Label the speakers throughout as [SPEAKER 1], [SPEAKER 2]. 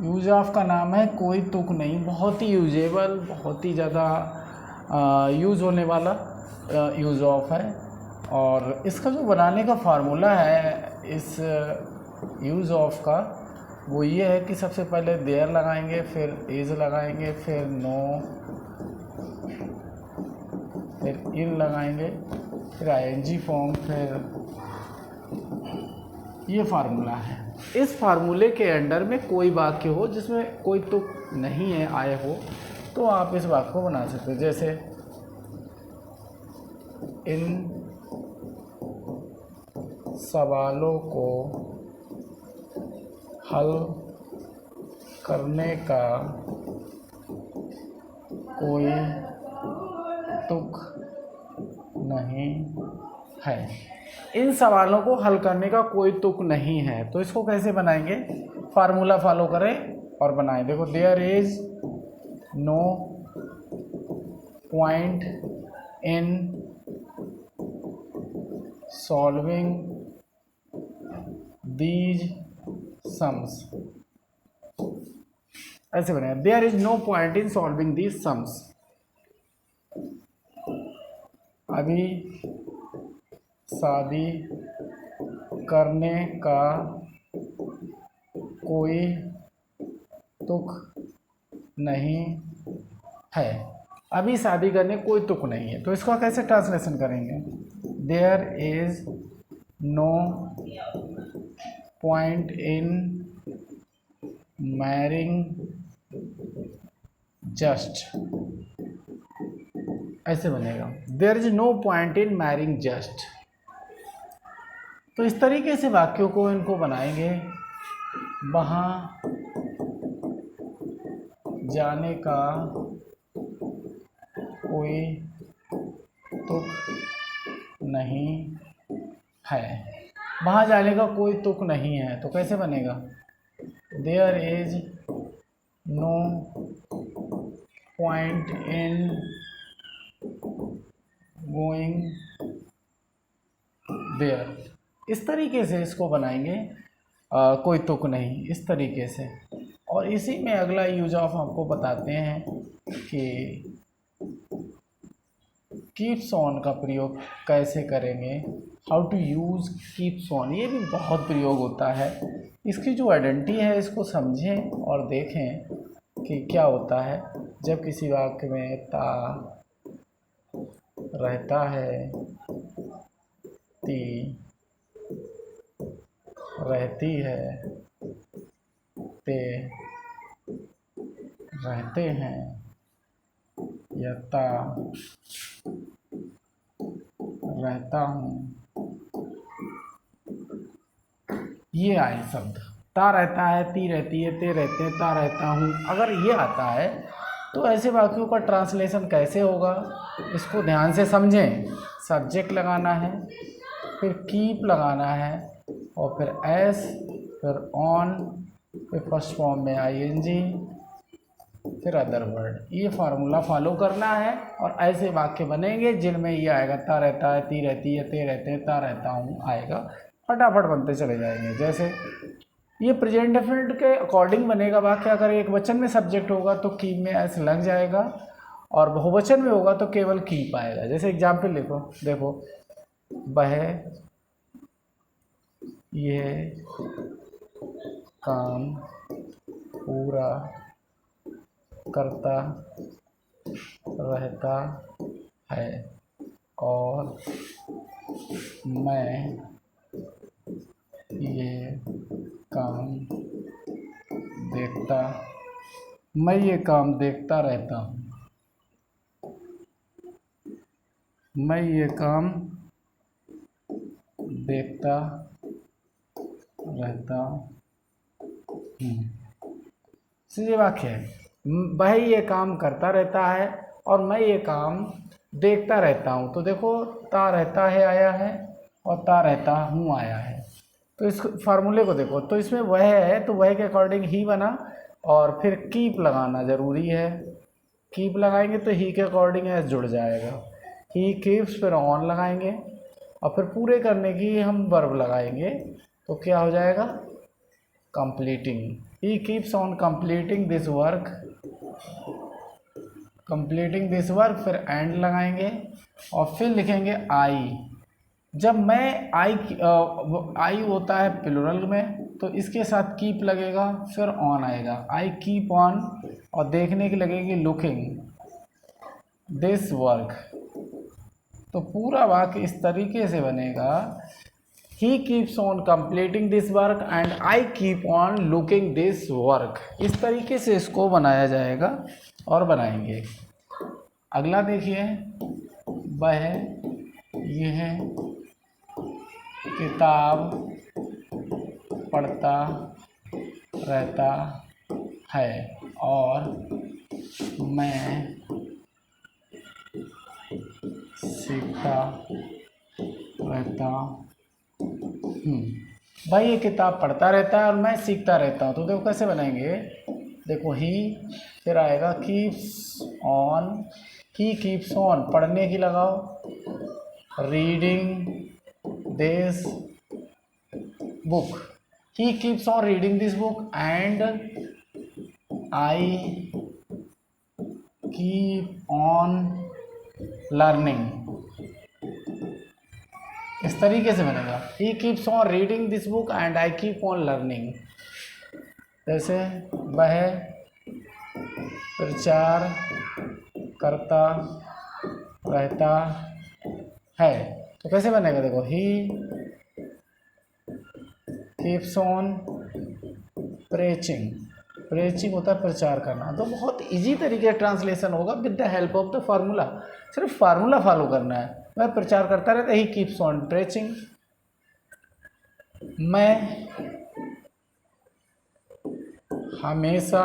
[SPEAKER 1] Use of का नाम है कोई तुक नहीं, बहुत ही यूजेबल, बहुत ही ज़्यादा यूज़ होने वाला यूज ऑफ है। और इसका जो बनाने का फार्मूला है इस यूज ऑफ का, वो ये है कि सबसे पहले देयर लगाएंगे, फिर इज़ लगाएंगे, फिर नो, फिर इन लगाएंगे, फिर आईएनजी फॉर्म, फिर ये फार्मूला है। इस फार्मूले के अंडर में कोई वाक्य हो जिसमें कोई तुक नहीं है आए हो, तो आप इस वाक्य को बना सकते हो। जैसे इन सवालों को हल करने का कोई तुक नहीं है। इन सवालों को हल करने का कोई तुक नहीं है, तो इसको कैसे बनाएंगे? फार्मूला फॉलो करें और बनाएं। देखो, there is no point in solving these sums. ऐसे बनेगा, there is no point in solving these sums. अभी शादी करने का कोई तुक नहीं है। अभी शादी करने कोई तुक नहीं है, तो इसका कैसे ट्रांसलेशन करेंगे? There is no point in marrying just. ऐसे बनेगा, there is no point in marrying just. तो इस तरीके से वाक्यों को इनको बनाएंगे। वहाँ जाने का कोई तुक नहीं है। वहाँ जाने का कोई तुक नहीं है, तो कैसे बनेगा? There is no point in going there. इस तरीके से इसको बनाएंगे, कोई तुक नहीं, इस तरीके से। और इसी में अगला यूज ऑफ आपको बताते हैं कि कीप्स ऑन का प्रयोग कैसे करेंगे। How to use keeps on, ये भी बहुत प्रयोग होता है। इसकी जो आइडेंटिटी है इसको समझें और देखें कि क्या होता है जब किसी वाक्य में ता रहता है, ती रहती है, ते रहते हैं, या ता रहता हूँ। ये आए शब्द, ता रहता है, ती रहती है, ते रहते हैं, ता रहता हूँ। अगर ये आता है तो ऐसे वाक्यों का ट्रांसलेशन कैसे होगा, इसको ध्यान से समझें। सब्जेक्ट लगाना है, फिर कीप लगाना है, और फिर एस, फिर ऑन, फिर फर्स्ट फॉर्म में आईएनजी, फिर अदर वर्ड। ये फार्मूला फॉलो करना है और ऐसे वाक्य बनेंगे जिनमें ये आएगा, ता रहता है, ती रहती है, ते रहते हैं, ता रहता हूँ आएगा। फटाफट बनते चले जाएंगे। जैसे ये प्रेजेंट डेफिनेट के अकॉर्डिंग बनेगा वाक्य। अगर एक वचन में सब्जेक्ट होगा तो कीप में एस लग जाएगा, और बहुवचन में होगा तो केवल कीप आएगा। जैसे एग्जाम्पल लिखो, देखो, वह ये काम पूरा करता रहता है, और मैं ये काम देखता रहता हूँ। मैं ये काम देखता रहता हूँ। सीधे वाक्य है, वह ये काम करता रहता है और मैं ये काम देखता रहता हूँ। तो देखो, ता रहता है आया है और ता रहता हूँ आया है। तो इस फार्मूले को देखो, तो इसमें वह है तो वह के अकॉर्डिंग ही बना, और फिर कीप लगाना ज़रूरी है। कीप लगाएंगे तो ही के अकॉर्डिंग एस जुड़ जाएगा। ही कीप्स, फिर ऑन लगाएंगे, और फिर पूरे करने की हम वर्ब लगाएंगे, तो क्या हो जाएगा? Completing. He keeps on completing this work, completing this work, फिर एंड लगाएंगे और फिर लिखेंगे आई। जब मैं आई होता है प्लुरल में, तो इसके साथ कीप लगेगा, फिर ऑन आएगा, आई कीप ऑन, और देखने की लगेगी लुकिंग दिस वर्क। तो पूरा वाक्य इस तरीके से बनेगा, he keeps on completing this work and I keep on looking this work. इस तरीके से इसको बनाया जाएगा और बनाएंगे। अगला देखिए, वह यह किताब पढ़ता रहता है और मैं सीखता रहता हूँ। भाई ये किताब पढ़ता रहता है और मैं सीखता रहता हूँ, तो देखो कैसे बनाएंगे। देखो ही, फिर आएगा keeps on, he keeps on पढ़ने की लगाओ, reading this book, he keeps on reading this book and I keep on learning. इस तरीके से बनेगा, he keeps on reading this book and I keep on learning. जैसे वह प्रचार करता रहता है, तो कैसे बनेगा। देखो ही कीप्स ऑन प्रेचिंग, प्रेचिंग होता है प्रचार करना। तो बहुत इजी तरीके से ट्रांसलेशन होगा with the help of the formula. सिर्फ फार्मूला फॉलो करना है। वह प्रचार करता रहता है, ही कीप्स ऑन प्रेचिंग। मैं हमेशा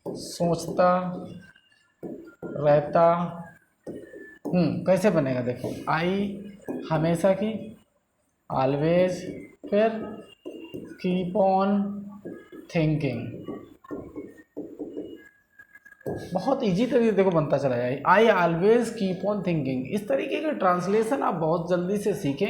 [SPEAKER 1] सोचता रहता हूँ, कैसे बनेगा। देखो आई हमेशा की, ऑलवेज, फिर कीप ऑन थिंकिंग। बहुत इजी तरीके देखो बनता चला जाए, I always keep on thinking. इस तरीके का ट्रांसलेशन आप बहुत जल्दी से सीखेंगे।